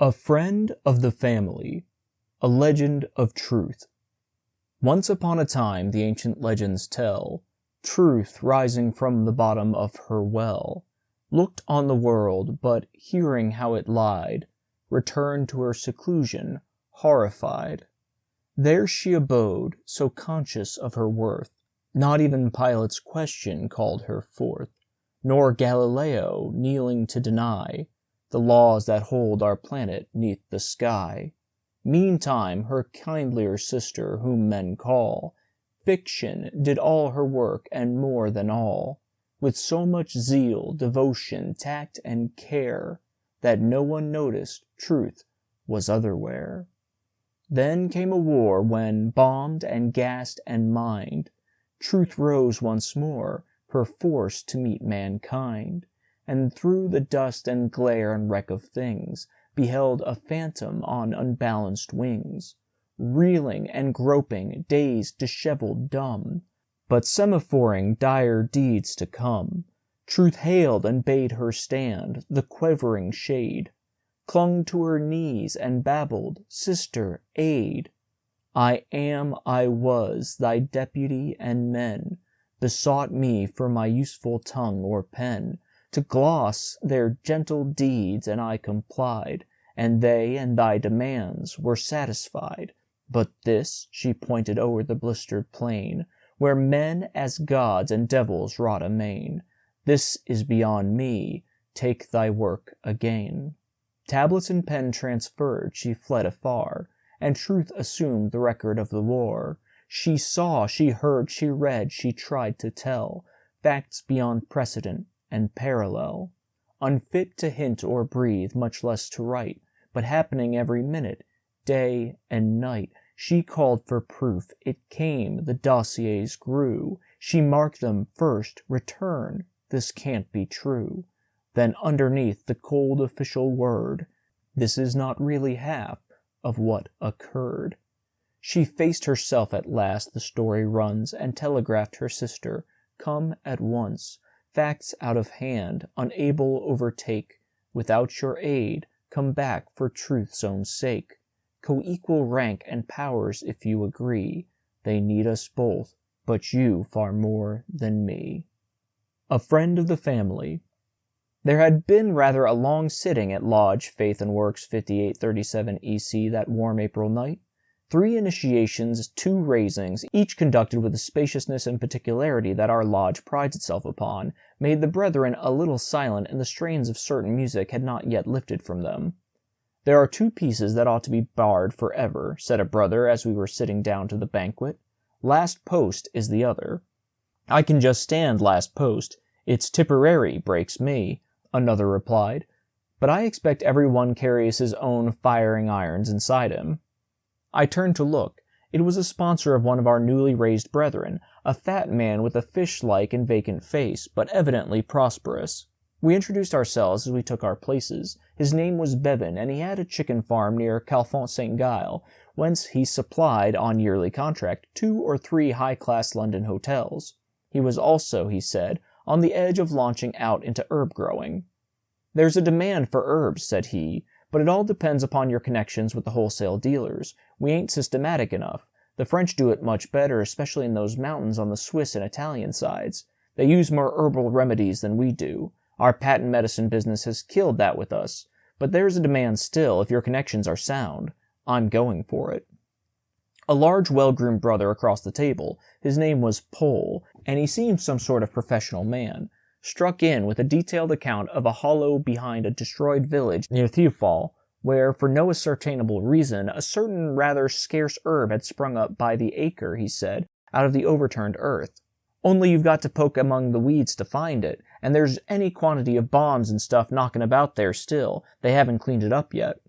A friend of the family, a legend of truth. Once upon a time, the ancient legends tell, Truth, rising from the bottom of her well, looked on the world, but hearing how it lied, returned to her seclusion, horrified. There she abode, so conscious of her worth, not even Pilate's question called her forth, nor Galileo kneeling to deny the laws that hold our planet 'neath the sky. Meantime, her kindlier sister, whom men call Fiction, did all her work, and more than all, with so much zeal, devotion, tact, and care, that no one noticed Truth was otherwhere. Then came a war when, bombed and gassed and mined, Truth rose once more, perforce to meet mankind, and through the dust and glare and wreck of things beheld a phantom on unbalanced wings, reeling and groping, dazed, disheveled, dumb, but semaphoring dire deeds to come. Truth hailed and bade her stand. The quivering shade clung to her knees and babbled, "Sister, aid! I am, I was, thy deputy, and men besought me for my useful tongue or pen to gloss their gentle deeds, and I complied, and they and thy demands were satisfied. But this," she pointed o'er the blistered plain, "where men as gods and devils wrought amain, this is beyond me, take thy work again." Tablets and pen transferred, she fled afar, and Truth assumed the record of the war. She saw, she heard, she read, she tried to tell facts beyond precedent and parallel, unfit to hint or breathe, much less to write, but happening every minute, day and night. She called for proof, it came, the dossiers grew. She marked them first, return, this can't be true. Then underneath the cold official word, this is not really half of what occurred. She faced herself at last, the story runs, and telegraphed her sister, "Come at once. Facts out of hand, unable overtake. Without your aid, come back for truth's own sake. Co-equal rank and powers if you agree. They need us both, but you far more than me." A friend of the family. There had been rather a long sitting at Lodge Faith and Works 5837 EC that warm April night. 3 initiations, 2 raisings, each conducted with the spaciousness and particularity that our lodge prides itself upon, made the brethren a little silent, and the strains of certain music had not yet lifted from them. "There are 2 pieces that ought to be barred forever," said a brother as we were sitting down to the banquet. "Last Post is the other." "I can just stand Last Post. It's Tipperary breaks me," another replied. "But I expect every one carries his own firing irons inside him." I turned to look. It was a sponsor of one of our newly raised brethren, a fat man with a fish-like and vacant face, but evidently prosperous. We introduced ourselves as we took our places. His name was Bevan, and he had a chicken farm near Calfont-St.-Gilles, whence he supplied, on yearly contract, 2 or 3 high-class London hotels. He was also, he said, on the edge of launching out into herb growing. "There's a demand for herbs," said he, "but it all depends upon your connections with the wholesale dealers. We ain't systematic enough. The French do it much better, especially in those mountains on the Swiss and Italian sides. They use more herbal remedies than we do. Our patent medicine business has killed that with us. But there's a demand still, if your connections are sound. I'm going for it." A large, well-groomed brother across the table, his name was Pole, and he seemed some sort of professional man, struck in with a detailed account of a hollow behind a destroyed village near Thiepval, where, for no ascertainable reason, a certain rather scarce herb had sprung up by the acre, he said, out of the overturned earth. "Only you've got to poke among the weeds to find it, and there's any quantity of bombs and stuff knocking about there still. They haven't cleaned it up yet."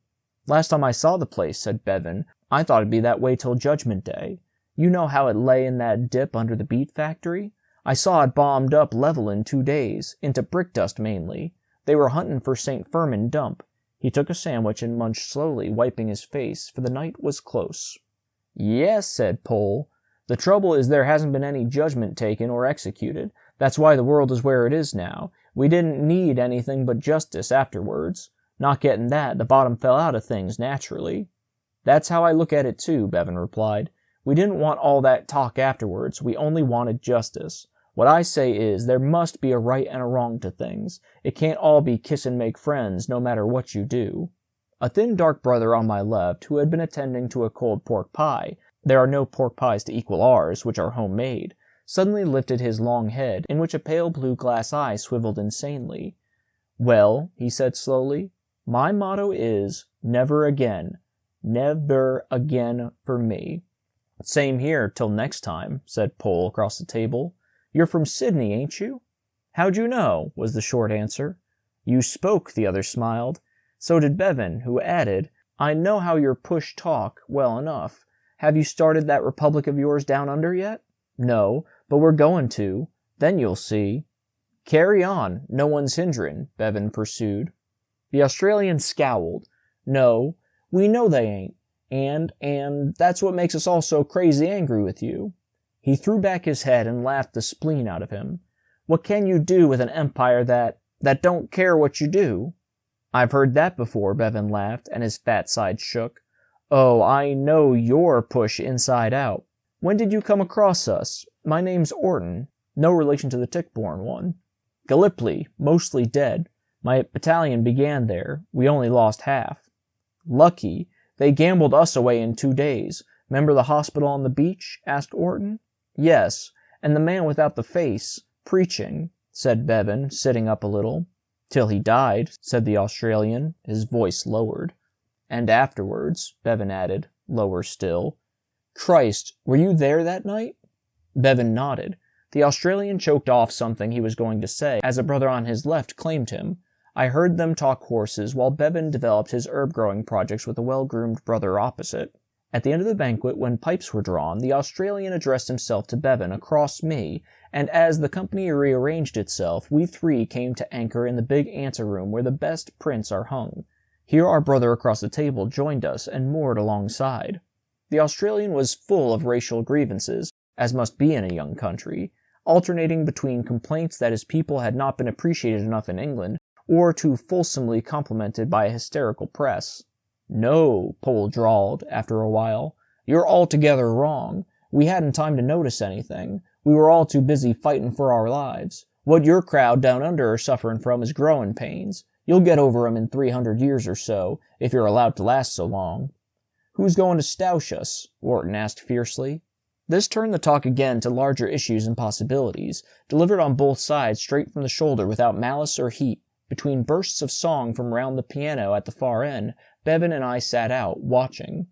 "Last time I saw the place," said Bevan, "I thought it'd be that way till Judgment Day. You know how it lay in that dip under the beet factory? I saw it bombed up level in 2 days, into brick dust mainly. They were hunting for St. Firmin dump." He took a sandwich and munched slowly, wiping his face, for the night was close. "Yes," said Pole. "The trouble is there hasn't been any judgment taken or executed. That's why the world is where it is now. We didn't need anything but justice afterwards. Not getting that, the bottom fell out of things naturally. That's how I look at it too, Bevan replied. We didn't want all that talk afterwards, we only wanted justice. What I say is, there must be a right and a wrong to things. It can't all be kiss and make friends, no matter what you do. A thin dark brother on my left, who had been attending to a cold pork pie, there are no pork pies to equal ours, which are homemade, suddenly lifted his long head, in which a pale blue glass eye swiveled insanely. Well, he said slowly, my motto is, never again. Never again for me. Same here, till next time, said Pole across the table. You're from Sydney, ain't you? How'd you know, was the short answer. You spoke, the other smiled. So did Bevan, who added, I know how your push talk well enough. Have you started that republic of yours down under yet? No, but we're going to. Then you'll see. Carry on, no one's hindering, Bevan pursued. The Australian scowled. No, we know they ain't, and that's what makes us all so crazy angry with you. He threw back his head and laughed the spleen out of him. What can you do with an empire that don't care what you do? I've heard that before, Bevan laughed, and his fat side shook. Oh, I know your push inside out. When did you come across us? My name's Orton. No relation to the tick-borne one. Gallipoli, mostly dead. My battalion began there. We only lost half. Lucky. They gambled us away in 2 days. Remember the hospital on the beach? Asked Orton. Yes, and the man without the face, preaching, said Bevan, sitting up a little. Till he died, said the Australian, his voice lowered. And afterwards, Bevan added, lower still. Christ, were you there that night? Bevan nodded. The Australian choked off something he was going to say, as a brother on his left claimed him. I heard them talk horses, while Bevan developed his herb-growing projects with a well-groomed brother opposite. At the end of the banquet, when pipes were drawn, the Australian addressed himself to Bevan across me, and as the company rearranged itself, we three came to anchor in the big anteroom where the best prints are hung. Here our brother across the table joined us and moored alongside. The Australian was full of racial grievances, as must be in a young country, alternating between complaints that his people had not been appreciated enough in England, or too fulsomely complimented by a hysterical press. No, Pole drawled, after a while. You're altogether wrong. We hadn't time to notice anything. We were all too busy fighting for our lives. What your crowd down under are suffering from is growing pains. You'll get over 'em in 300 years or so, if you're allowed to last so long. Who's going to stoush us? Orton asked fiercely. This turned the talk again to larger issues and possibilities, delivered on both sides straight from the shoulder without malice or heat. Between bursts of song from round the piano at the far end, Bevan and I sat out, watching.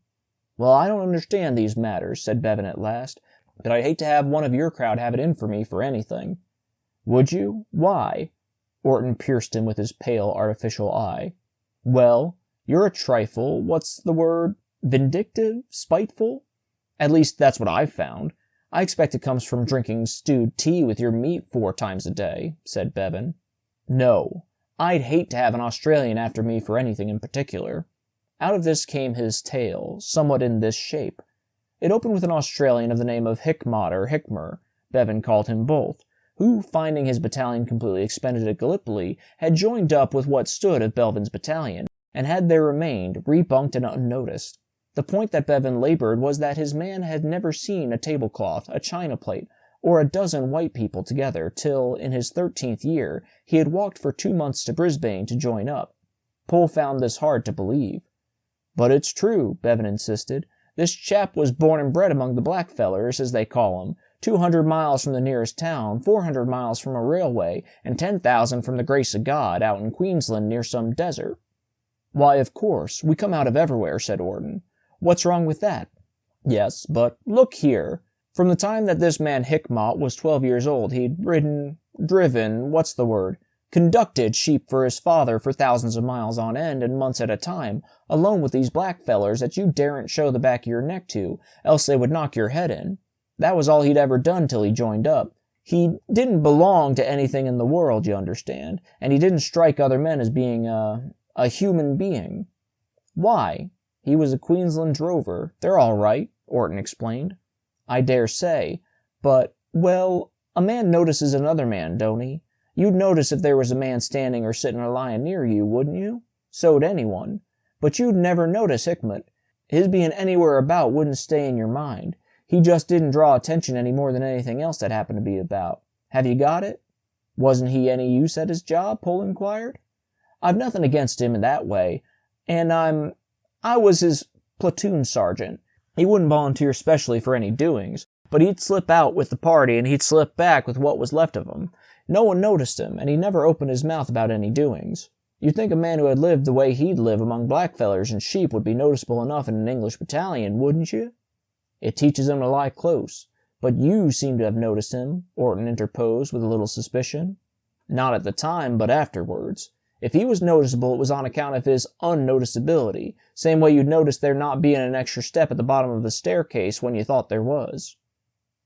Well, I don't understand these matters, said Bevan at last, but I'd hate to have one of your crowd have it in for me for anything. Would you? Why? Orton pierced him with his pale, artificial eye. Well, you're a trifle, what's the word? Vindictive? Spiteful? At least that's what I've found. I expect it comes from drinking stewed tea with your meat 4 times a day, said Bevan. No. I'd hate to have an Australian after me for anything in particular. Out of this came his tale, somewhat in this shape. It opened with an Australian of the name of Hickmott or Hickmer, Bevan called him both, who, finding his battalion completely expended at Gallipoli, had joined up with what stood of Belvin's battalion, and had there remained, rebunked and unnoticed. The point that Bevan labored was that his man had never seen a tablecloth, a china plate, or a dozen white people together, till, in his 13th year, he had walked for 2 months to Brisbane to join up. Pole found this hard to believe. But it's true, Bevan insisted. This chap was born and bred among the blackfellers, as they call 'em, 200 miles from the nearest town, 400 miles from a railway, and 10,000 from the grace of God, out in Queensland near some desert. Why, of course, we come out of everywhere, said Orton. What's wrong with that? Yes, but look here. From the time that this man Hickmott was 12 years old, he'd conducted sheep for his father for thousands of miles on end and months at a time, alone with these blackfellers that you daren't show the back of your neck to, else they would knock your head in. That was all he'd ever done till he joined up. He didn't belong to anything in the world, you understand, and he didn't strike other men as being a human being. Why? He was a Queensland drover. They're all right, Orton explained. I dare say, but, well, a man notices another man, don't he? You'd notice if there was a man standing or sitting or lying near you, wouldn't you? So'd anyone. But you'd never notice Hickmet. His being anywhere about wouldn't stay in your mind. He just didn't draw attention any more than anything else that happened to be about. Have you got it? Wasn't he any use at his job? Pohl inquired. I've nothing against him in that way, and I was his platoon sergeant. He wouldn't volunteer specially for any doings, but he'd slip out with the party and he'd slip back with what was left of him. No one noticed him, and he never opened his mouth about any doings. You'd think a man who had lived the way he'd live among blackfellers and sheep would be noticeable enough in an English battalion, wouldn't you? It teaches him to lie close. But you seem to have noticed him, Orton interposed with a little suspicion. Not at the time, but afterwards. If he was noticeable, it was on account of his unnoticeability, same way you'd notice there not being an extra step at the bottom of the staircase when you thought there was.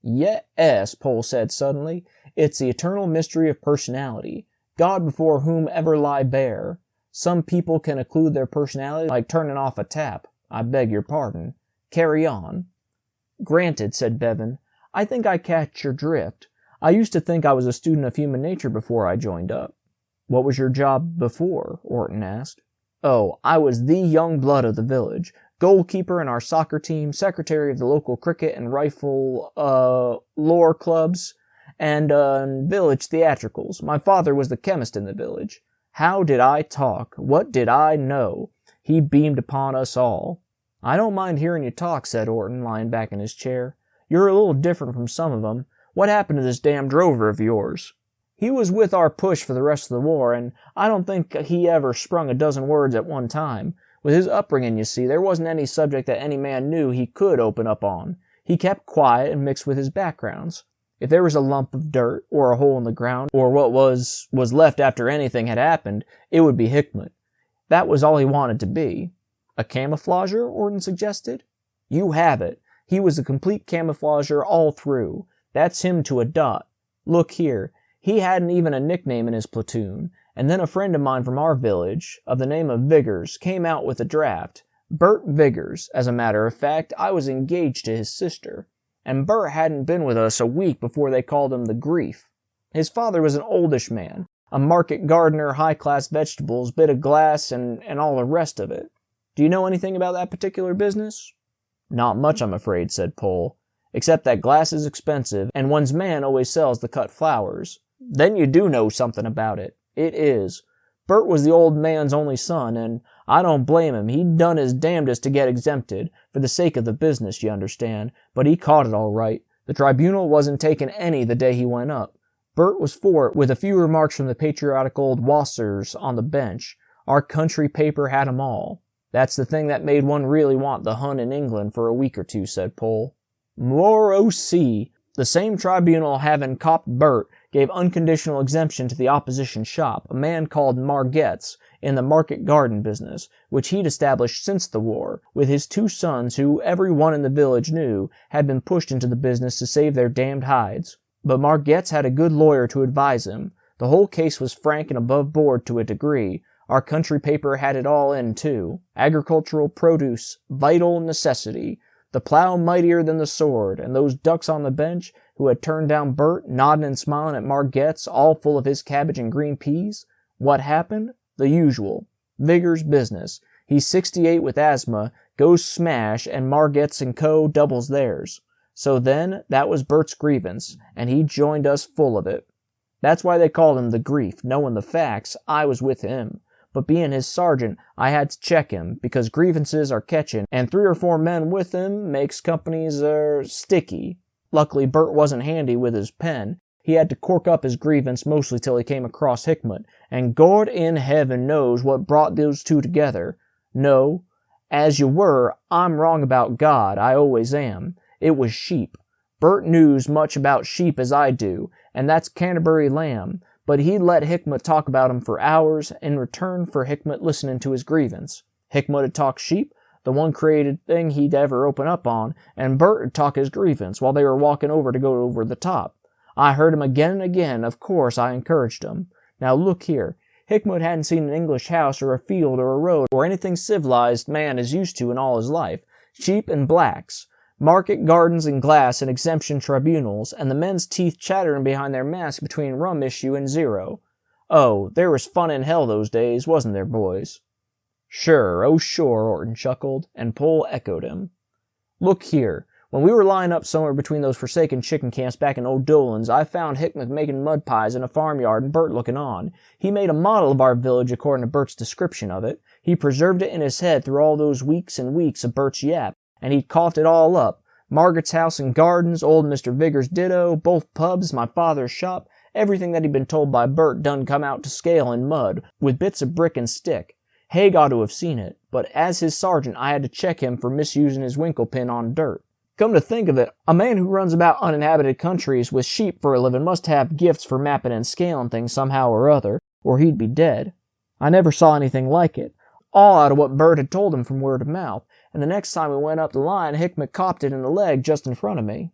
Yes, Pohl said suddenly, it's the eternal mystery of personality. God before whom ever lie bare. Some people can occlude their personality like turning off a tap. I beg your pardon. Carry on. Granted, said Bevan. I think I catch your drift. I used to think I was a student of human nature before I joined up. What was your job before? Orton asked. Oh, I was the young blood of the village. Goalkeeper in our soccer team, secretary of the local cricket and rifle, lore clubs, and, village theatricals. My father was the chemist in the village. How did I talk? What did I know? He beamed upon us all. I don't mind hearing you talk, said Orton, lying back in his chair. You're a little different from some of them. What happened to this damn drover of yours? He was with our push for the rest of the war, and I don't think he ever sprung a dozen words at one time. With his upbringing, you see, there wasn't any subject that any man knew he could open up on. He kept quiet and mixed with his backgrounds. If there was a lump of dirt, or a hole in the ground, or what was left after anything had happened, it would be Hickmet. That was all he wanted to be. A camouflager, Orton suggested. You have it. He was a complete camouflager all through. That's him to a dot. Look here. He hadn't even a nickname in his platoon, and then a friend of mine from our village, of the name of Viggers, came out with a draft. Bert Viggers, as a matter of fact. I was engaged to his sister, and Bert hadn't been with us a week before they called him the Grief. His father was an oldish man, a market gardener, high-class vegetables, bit of glass, and all the rest of it. Do you know anything about that particular business? Not much, I'm afraid, said Pohl, except that glass is expensive, and one's man always sells the cut flowers. Then you do know something about it. It is. Bert was the old man's only son, and I don't blame him. He'd done his damnedest to get exempted, for the sake of the business, you understand, but he caught it all right. The tribunal wasn't taking any the day he went up. Bert was for it, with a few remarks from the patriotic old wassers on the bench. Our country paper had 'em all. That's the thing that made one really want the Hun in England for a week or two, said Pohl. More O.C. The same tribunal having copped Bert gave unconditional exemption to the opposition shop, a man called Margetts, in the market garden business, which he'd established since the war, with his 2 sons who every one in the village knew had been pushed into the business to save their damned hides. But Margetts had a good lawyer to advise him. The whole case was frank and above board to a degree. Our country paper had it all in, too. Agricultural produce, vital necessity, the plow mightier than the sword, and those ducks on the bench who had turned down Bert, nodding and smiling at Margetts, all full of his cabbage and green peas. What happened? The usual. Viggers' business. He's 68 with asthma, goes smash, and Margetts and Co. doubles theirs. So then, that was Bert's grievance, and he joined us full of it. That's why they called him the Grief. Knowing the facts, I was with him. But being his sergeant, I had to check him, because grievances are catching, and 3 or 4 men with him makes companies, sticky. Luckily, Bert wasn't handy with his pen. He had to cork up his grievance mostly till he came across Hickmet, and God in heaven knows what brought those 2 together. No, as you were, I'm wrong about God, I always am. It was sheep. Bert knew as much about sheep as I do, and that's Canterbury lamb. But he'd let Hickmet talk about him for hours in return for Hickmet listening to his grievance. Hickmet would talk sheep, the one created thing he'd ever open up on, and Bert would talk his grievance while they were walking over to go over the top. I heard him again and again. Of course, I encouraged him. Now look here. Hickmet hadn't seen an English house or a field or a road or anything civilized man is used to in all his life. Sheep and blacks. Market gardens and glass and exemption tribunals, and the men's teeth chattering behind their masks between rum issue and zero. Oh, there was fun in hell those days, wasn't there, boys? "Sure, oh sure," Orton chuckled, and Pohl echoed him. "Look here. When we were lying up somewhere between those forsaken chicken camps back in old Dolan's, I found Hickman making mud pies in a farmyard and Bert looking on. He made a model of our village according to Bert's description of it. He preserved it in his head through all those weeks and weeks of Bert's yap, and he'd coughed it all up. Margaret's house and gardens, old Mr. Vigor's ditto, both pubs, my father's shop, everything that he'd been told by Bert done come out to scale in mud, with bits of brick and stick. Haig ought to have seen it, but as his sergeant I had to check him for misusing his winkle pin on dirt. Come to think of it, a man who runs about uninhabited countries with sheep for a living must have gifts for mapping and scaling things somehow or other, or he'd be dead. I never saw anything like it, all out of what Bert had told him from word of mouth, and the next time we went up the line, Hickman copped it in the leg just in front of me."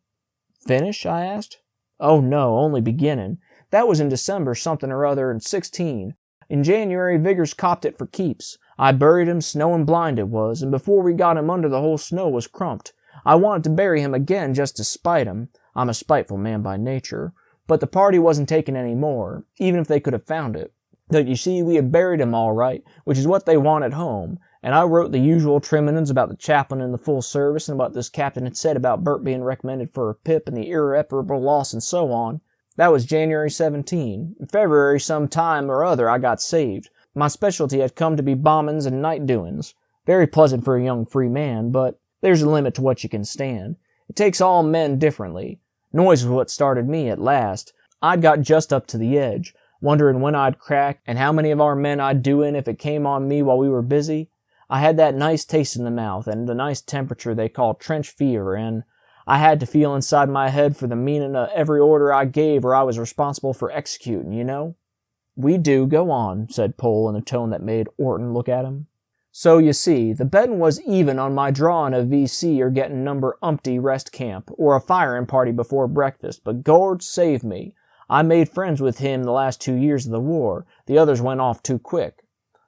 "Finish?" I asked. "Oh no, only beginning. That was in December something or other in 16. In January, Vigors copped it for keeps. I buried him, snow and blind it was, and before we got him under the whole snow was crumped. I wanted to bury him again just to spite him. I'm a spiteful man by nature. But the party wasn't taking any more, even if they could have found it. But you see, we had buried him all right, which is what they want at home, and I wrote the usual trimmings about the chaplain and the full service, and what this captain had said about Bert being recommended for a pip and the irreparable loss and so on. That was January 17. In February some time or other I got saved. My specialty had come to be bombings and night doings. Very pleasant for a young free man, but there's a limit to what you can stand. It takes all men differently. Noise was what started me at last. I'd got just up to the edge, wondering when I'd crack and how many of our men I'd do in if it came on me while we were busy. I had that nice taste in the mouth and the nice temperature they call trench fever, and I had to feel inside my head for the meaning of every order I gave or I was responsible for executing, you know. "We do, go on," said Pohl in a tone that made Orton look at him. "So, you see, the betting was even on my drawing a V.C. or getting number umpty rest camp, or a firing party before breakfast, but Gord save me. I made friends with him the last 2 years of the war. The others went off too quick.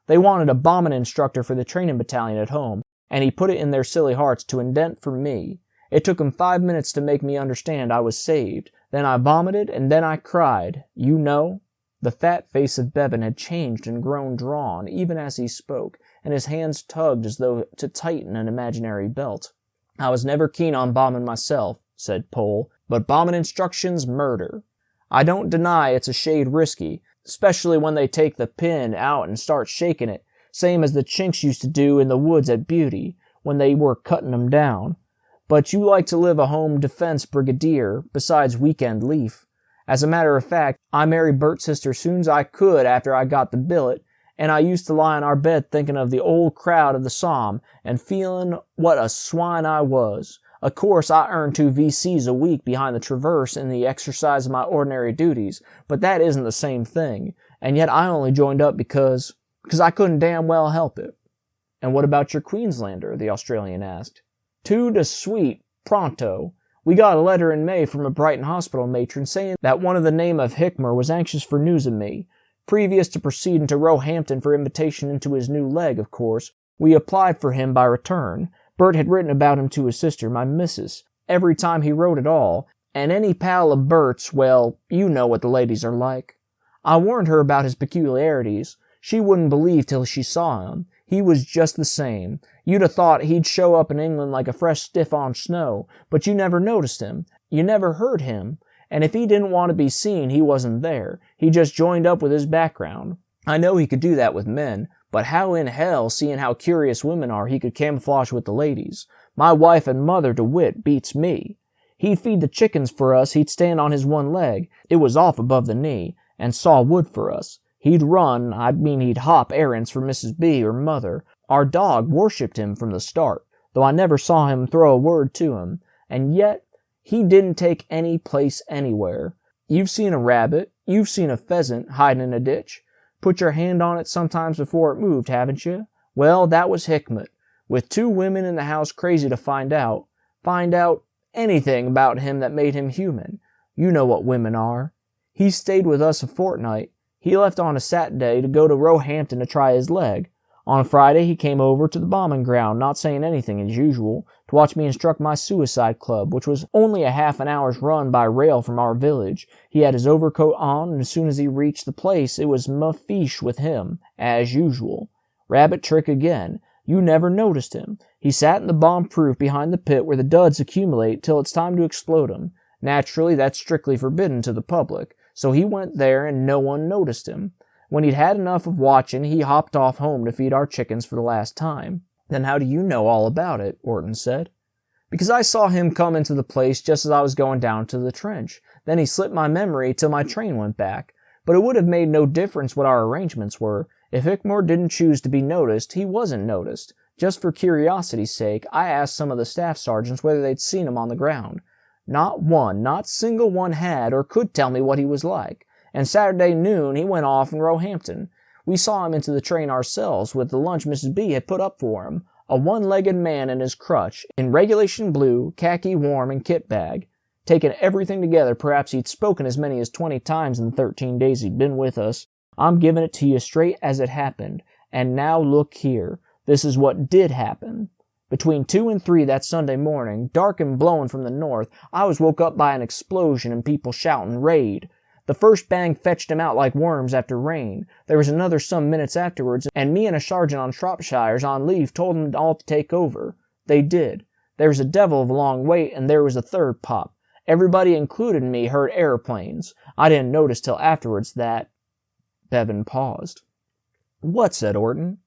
They wanted a bombing instructor for the training battalion at home, and he put it in their silly hearts to indent for me. It took him 5 minutes to make me understand I was saved. Then I vomited, and then I cried. You know?" The fat face of Bevan had changed and grown drawn, even as he spoke, and his hands tugged as though to tighten an imaginary belt. "I was never keen on bombing myself," said Pohl, "but bombing instruction's murder. I don't deny it's a shade risky, especially when they take the pin out and start shaking it, same as the Chinks used to do in the woods at Beauty, when they were cutting 'em down. But you like to live a home defense brigadier, besides weekend leaf. As a matter of fact, I married Bert's sister soon's I could after I got the billet, and I used to lie in our bed thinking of the old crowd of the Somme, and feeling what a swine I was. Of course, I earned 2 V.C.s a week behind the Traverse in the exercise of my ordinary duties, but that isn't the same thing, and yet I only joined up because I couldn't damn well help it." "And what about your Queenslander?" the Australian asked. "Tout de suite, pronto. We got a letter in May from a Brighton hospital matron saying that one of the name of Hickmer was anxious for news of me. Previous to proceeding to Roehampton for invitation into his new leg, of course, we applied for him by return. Bert had written about him to his sister, my missus, every time he wrote at all, and any pal of Bert's, well, you know what the ladies are like. I warned her about his peculiarities. She wouldn't believe till she saw him. He was just the same. You'd have thought he'd show up in England like a fresh stiff on snow, but you never noticed him. You never heard him. And if he didn't want to be seen, he wasn't there. He just joined up with his background. I know he could do that with men, but how in hell, seeing how curious women are, he could camouflage with the ladies? My wife and mother, to wit, beats me. He'd feed the chickens for us, he'd stand on his one leg, it was off above the knee, and saw wood for us. He'd run, he'd hop errands for Mrs. B. or mother. Our dog worshipped him from the start, though I never saw him throw a word to him, and yet he didn't take any place anywhere. You've seen a rabbit, you've seen a pheasant hiding in a ditch. Put your hand on it sometimes before it moved, haven't you? Well, that was Hickmet, with 2 women in the house crazy to find out anything about him that made him human. You know what women are. He stayed with us a fortnight. He left on a Saturday to go to Roehampton to try his leg. On a Friday he came over to the bombing ground, not saying anything as usual, to watch me instruct my suicide club, which was only a half an hour's run by rail from our village. He had his overcoat on, and as soon as he reached the place, it was ma fiche with him, as usual. Rabbit trick again. You never noticed him. He sat in the bomb-proof behind the pit where the duds accumulate till it's time to explode 'em. Naturally, that's strictly forbidden to the public, so he went there and no one noticed him. When he'd had enough of watching, he hopped off home to feed our chickens for the last time. Then how do you know all about it? Orton said. Because I saw him come into the place just as I was going down to the trench. Then he slipped my memory till my train went back. But it would have made no difference what our arrangements were. If Hickmore didn't choose to be noticed, he wasn't noticed. Just for curiosity's sake, I asked some of the staff sergeants whether they'd seen him on the ground. Not one, not single one had or could tell me what he was like. And Saturday noon he went off in Roehampton. We saw him into the train ourselves with the lunch Mrs. B had put up for him. A one-legged man in his crutch, in regulation blue, khaki warm, and kit bag. Taking everything together, perhaps he'd spoken as many as 20 times in the 13 days he'd been with us. I'm giving it to you straight as it happened. And now look here. This is what did happen. Between 2 and 3 that Sunday morning, dark and blowing from the north, I was woke up by an explosion and people shouting, "Raid!" The first bang fetched him out like worms after rain. There was another some minutes afterwards, and me and a sergeant on Shropshires on leave told them all to take over. They did. There was a devil of a long wait, and there was a third pop. Everybody, including me, heard airplanes. I didn't notice till afterwards that... Bevan paused. "What?" said Orton.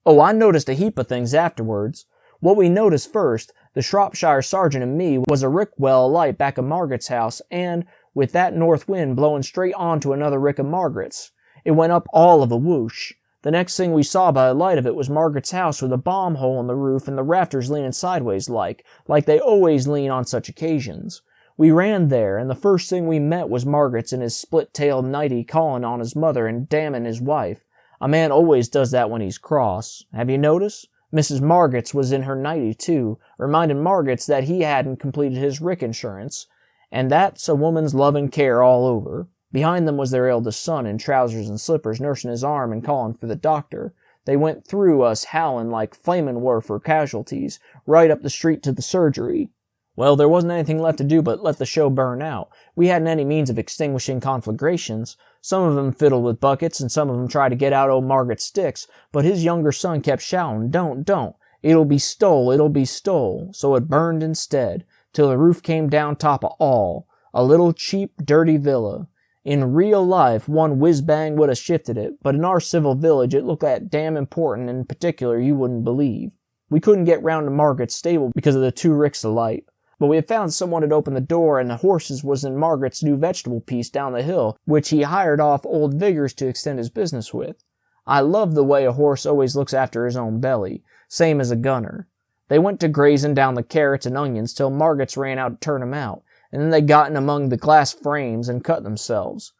"Oh, I noticed a heap of things afterwards. What we noticed first, the Shropshire sergeant and me, was a rick well alight back of Margaret's house, and with that north wind blowing straight on to another rick of Margaret's. It went up all of a whoosh. The next thing we saw by the light of it was Margaret's house with a bomb hole in the roof and the rafters leaning sideways like they always lean on such occasions. We ran there, and the first thing we met was Margaret's in his split-tailed nightie calling on his mother and damning his wife. A man always does that when he's cross. Have you noticed? Mrs. Margaret's was in her nightie, too, reminding Margaret's that he hadn't completed his rick insurance. And that's a woman's love and care all over. Behind them was their eldest son in trousers and slippers, nursing his arm and calling for the doctor. They went through us howling like flamin' war for casualties, right up the street to the surgery. Well, there wasn't anything left to do but let the show burn out. We hadn't any means of extinguishing conflagrations. Some of them fiddled with buckets, and some of them tried to get out old Margaret's sticks, but his younger son kept shouting, don't, it'll be stole, so it burned instead, till the roof came down top of all, a little cheap, dirty villa. In real life, one whiz-bang would have shifted it, but in our civil village it looked that damn important, and in particular you wouldn't believe. We couldn't get round to Margaret's stable because of the 2 ricks of light. But we had found someone had opened the door, and the horses was in Margaret's new vegetable piece down the hill, which he hired off old Viggers to extend his business with. I love the way a horse always looks after his own belly, same as a gunner. They went to grazing down the carrots and onions till Margaret's ran out to turn 'em out, and then they got in among the glass frames and cut themselves.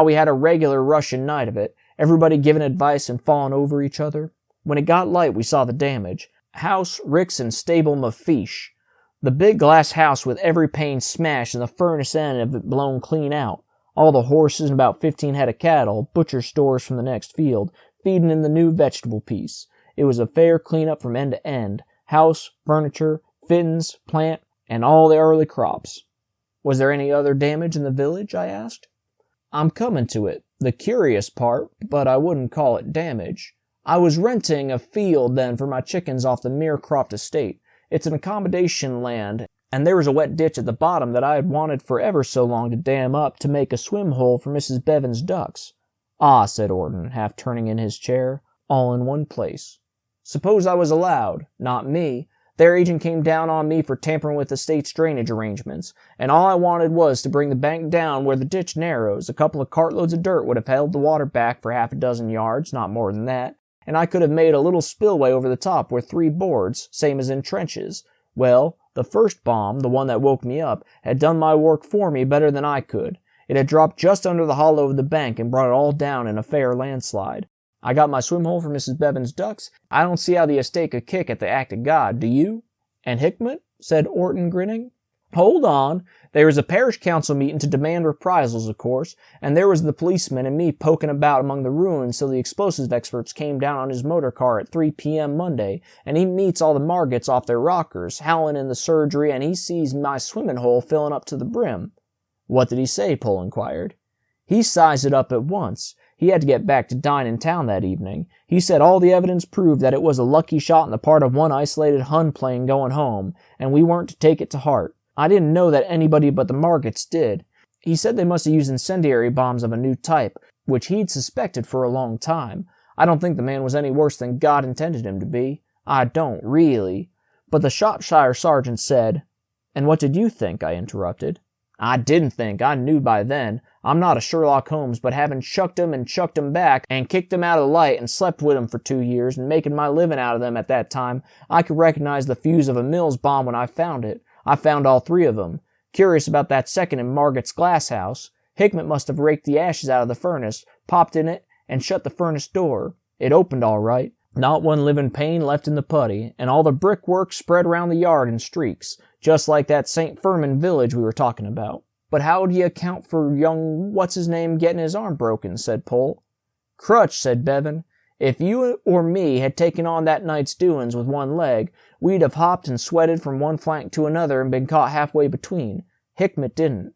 We had a regular Russian night of it, everybody giving advice and falling over each other. When it got light, we saw the damage. House, ricks, and stable mafeesh. The big glass house with every pane smashed and the furnace end of it blown clean out. All the horses and about 15 head of cattle, butcher stores from the next field, feeding in the new vegetable piece. It was a fair clean-up from end to end. House, furniture, fittings, plant, and all the early crops. Was there any other damage in the village? I asked. I'm coming to it. The curious part, but I wouldn't call it damage. I was renting a field then for my chickens off the Meercroft estate. It's an accommodation land, and there was a wet ditch at the bottom that I had wanted for ever so long to dam up to make a swim hole for Mrs. Bevan's ducks. Ah, said Orton, half turning in his chair, all in one place. Suppose I was allowed. Not me. Their agent came down on me for tampering with the state's drainage arrangements, and all I wanted was to bring the bank down where the ditch narrows. A couple of cartloads of dirt would have held the water back for half a dozen yards, not more than that, and I could have made a little spillway over the top with 3 boards, same as in trenches. Well, the first bomb, the one that woke me up, had done my work for me better than I could. It had dropped just under the hollow of the bank and brought it all down in a fair landslide. I got my swim hole for Mrs. Bevan's ducks. I don't see how the estate could kick at the act of God, do you? And Hickman? Said Orton, grinning. Hold on. There was a parish council meeting to demand reprisals, of course, and there was the policeman and me poking about among the ruins till the explosives experts came down on his motor car at 3 p.m. Monday, and he meets all the Margets off their rockers, howling in the surgery, and he sees my swimming hole filling up to the brim. What did he say? Pohl inquired. He sized it up at once. He had to get back to dine in town that evening. He said all the evidence proved that it was a lucky shot on the part of one isolated Hun plane going home, and we weren't to take it to heart. I didn't know that anybody but the Margits did. He said they must have used incendiary bombs of a new type, which he'd suspected for a long time. I don't think the man was any worse than God intended him to be. I don't, really. But the Shropshire sergeant said— "And what did you think?" I interrupted. "I didn't think. I knew by then. I'm not a Sherlock Holmes, but having chucked 'em and chucked 'em back, and kicked 'em out of the light, and slept with 'em for 2 years, and making my living out of them at that time, I could recognize the fuse of a Mills bomb when I found it. I found all 3 of 'em. Curious about that second in Margot's glass house. Hickman must have raked the ashes out of the furnace, popped in it, and shut the furnace door. It opened all right. Not one living pane left in the putty, and all the brickwork spread around the yard in streaks, just like that St. Firmin village we were talking about." "But how do you account for young what's-his-name getting his arm broken?" said Pohl. "Crutch," said Bevan. "If you or me had taken on that night's doings with one leg, we'd have hopped and sweated from one flank to another and been caught halfway between. Hickman didn't.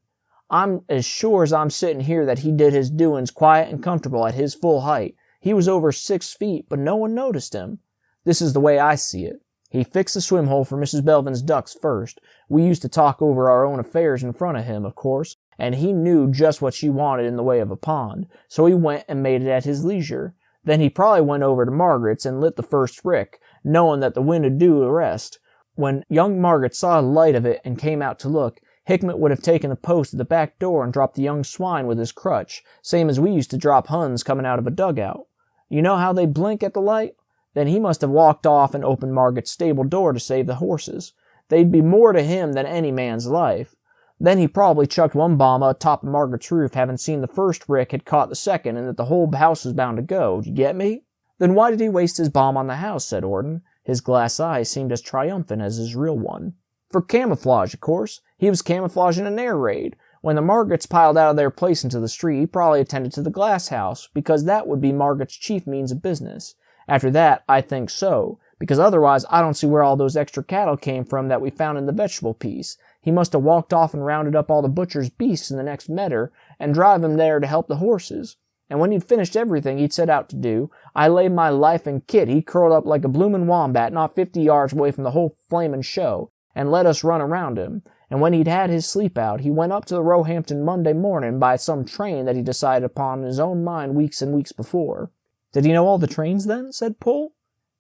I'm as sure as I'm sitting here that he did his doings quiet and comfortable at his full height. He was over 6 feet, but no one noticed him. This is the way I see it. He fixed the swim hole for Mrs. Belvin's ducks first. We used to talk over our own affairs in front of him, of course, and he knew just what she wanted in the way of a pond, so he went and made it at his leisure. Then he probably went over to Margaret's and lit the first rick, knowing that the wind would do the rest. When young Margaret saw the light of it and came out to look, Hickman would have taken the post at the back door and dropped the young swine with his crutch, same as we used to drop Huns coming out of a dugout. You know how they blink at the light? Then he must have walked off and opened Margaret's stable door to save the horses. They'd be more to him than any man's life. Then he probably chucked one bomb atop of Margaret's roof, having seen the first rick had caught the second and that the whole house was bound to go. Do you get me?" "Then why did he waste his bomb on the house?" said Orton. His glass eyes seemed as triumphant as his real one. "For camouflage, of course. He was camouflaging an air raid. When the Margats piled out of their place into the street, he probably attended to the glass house, because that would be Margaret's chief means of business. After that, I think so, because otherwise I don't see where all those extra cattle came from that we found in the vegetable piece. He must have walked off and rounded up all the butcher's beasts in the next meadow, and drive 'em there to help the horses. And when he'd finished everything he'd set out to do, I lay my life and Kit, he curled up like a bloomin' wombat not 50 yards away from the whole flamin' show, and let us run around him. And when he'd had his sleep out, he went up to the Roehampton Monday morning by some train that he decided upon in his own mind weeks and weeks before." "Did he know all the trains then?" said Pohl.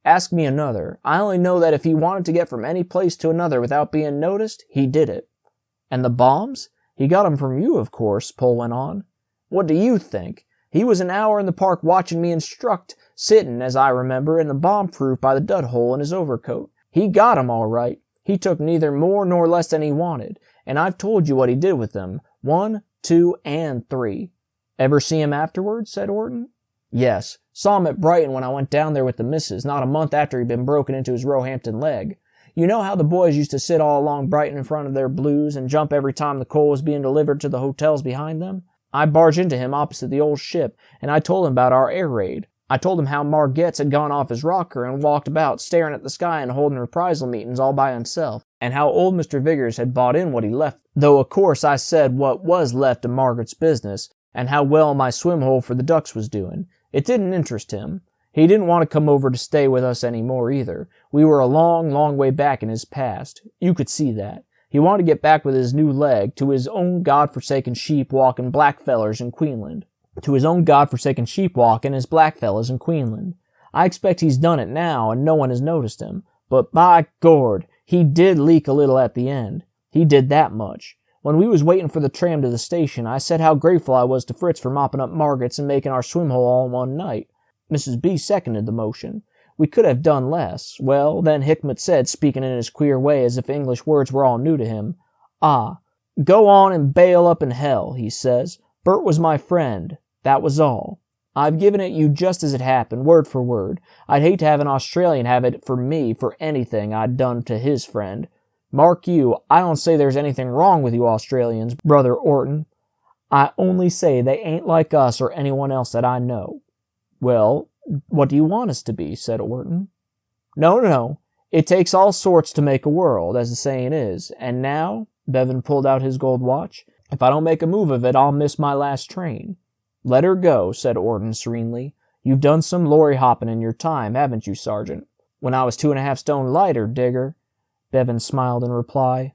"Ask me another. I only know that if he wanted to get from any place to another without being noticed, he did it." "And the bombs? He got 'em from you, of course," Pohl went on. "What do you think? He was an hour in the park watching me instruct, sitting, as I remember, in the bomb-proof by the dud hole in his overcoat. He got 'em all right. He took neither more nor less than he wanted, and I've told you what he did with them. 1, 2, and 3. "Ever see him afterwards?" said Orton. "Yes. Saw him at Brighton when I went down there with the missus, not a month after he'd been broken into his Roehampton leg. You know how the boys used to sit all along Brighton in front of their blues and jump every time the coal was being delivered to the hotels behind them? I barged into him opposite the old ship, and I told him about our air raid. I told him how Margetts had gone off his rocker and walked about staring at the sky and holding reprisal meetings all by himself, and how old Mr. Viggers had bought in what he left, though of course I said what was left of Margaret's business, and how well my swim hole for the ducks was doing. It didn't interest him. He didn't want to come over to stay with us any more either. We were a long, long way back in his past. You could see that. He wanted to get back with his new leg to his own God-forsaken sheep-walking blackfellers in Queensland. I expect he's done it now, and no one has noticed him. But by Gord, he did leak a little at the end. He did that much. When we was waiting for the tram to the station, I said how grateful I was to Fritz for mopping up Margaret's and making our swim hole all in one night. Mrs. B seconded the motion. We could have done less. Well, then Hickman said, speaking in his queer way as if English words were all new to him, "Ah, go on and bail up in hell," he says. "Bert was my friend. That was all. I've given it you just as it happened, word for word. I'd hate to have an Australian have it for me for anything I'd done to his friend. Mark you, I don't say there's anything wrong with you Australians, Brother Orton. I only say they ain't like us or anyone else that I know." "Well, what do you want us to be?" said Orton. No. It takes all sorts to make a world, as the saying is. And now," Bevan pulled out his gold watch, "if I don't make a move of it, I'll miss my last train." "Let her go," said Orton serenely. "You've done some lorry hopping in your time, haven't you, Sergeant?" "When I was 2.5 stone lighter, Digger," Bevan smiled in reply.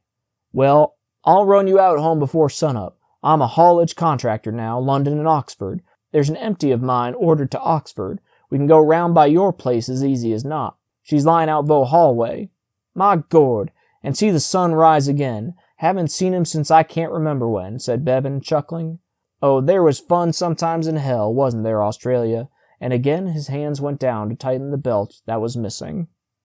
"Well, I'll run you out home before sunup. I'm a haulage contractor now, London and Oxford. There's an empty of mine ordered to Oxford. We can go round by your place as easy as not. She's lying out Bow Hall way. My Gord, and see the sun rise again. Haven't seen him since I can't remember when," said Bevan, chuckling. "Oh, there was fun sometimes in hell, wasn't there, Australia?" And again his hands went down to tighten the belt that was missing.